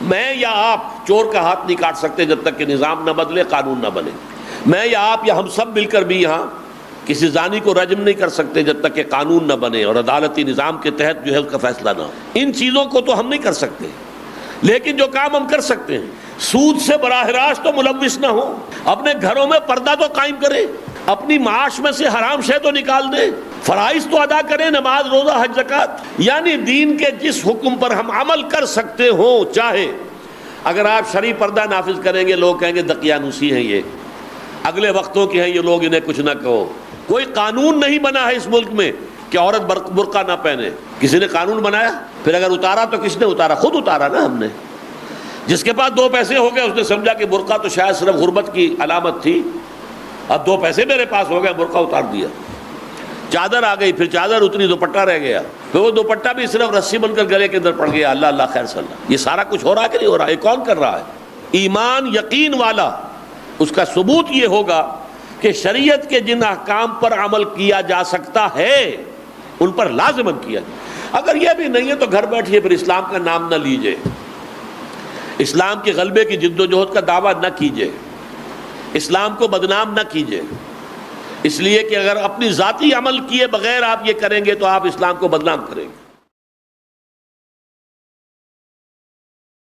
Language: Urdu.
میں یا آپ چور کا ہاتھ نہیں کاٹ سکتے جب تک کہ نظام نہ بدلے، قانون نہ بنے. میں یا آپ یا ہم سب مل کر بھی یہاں کسی زانی کو رجم نہیں کر سکتے جب تک کہ قانون نہ بنے اور عدالتی نظام کے تحت جو ہے اس کا فیصلہ نہ ہو. ان چیزوں کو تو ہم نہیں کر سکتے، لیکن جو کام ہم کر سکتے ہیں، سود سے براہ راست تو ملوث نہ ہو، اپنے گھروں میں پردہ تو قائم کریں، اپنی معاش میں سے حرام شے تو نکال دیں، فرائض تو ادا کریں، نماز، روزہ، حج، زکوٰۃ. یعنی دین کے جس حکم پر ہم عمل کر سکتے ہوں، چاہے اگر آپ شرعی پردہ نافذ کریں گے لوگ کہیں گے دقیانوسی ہیں، یہ اگلے وقتوں کے ہیں، یہ لوگ انہیں کچھ نہ کہو. کوئی قانون نہیں بنا ہے اس ملک میں کہ عورت برقع نہ پہنے. کسی نے قانون بنایا؟ پھر اگر اتارا تو کس نے اتارا؟ خود اتارا نا ہم نے. جس کے پاس 2 پیسے ہو گئے اس نے سمجھا کہ برقع تو شاید صرف غربت کی علامت تھی، اب 2 پیسے میرے پاس ہو گئے، برقع اتار دیا. چادر آ گئی، پھر چادر اتری، دوپٹہ رہ گیا، پھر وہ دوپٹہ بھی صرف رسی بن کر گلے کے اندر پڑ گیا. اللہ اللہ خیر صلی اللہ. یہ سارا کچھ ہو رہا ہے کہ نہیں ہو رہا؟ یہ کون کر رہا ہے؟ ایمان یقین والا. اس کا ثبوت یہ ہوگا کہ شریعت کے جن احکام پر عمل کیا جا سکتا ہے ان پر لازماً کیا جائے. اگر یہ بھی نہیں ہے تو گھر بیٹھیے، پھر اسلام کا نام نہ لیجئے، اسلام کے غلبے کی جد و جہد کا دعویٰ نہ کیجئے، اسلام کو بدنام نہ کیجئے. اس لیے کہ اگر اپنی ذاتی عمل کیے بغیر آپ یہ کریں گے تو آپ اسلام کو بدنام کریں گے.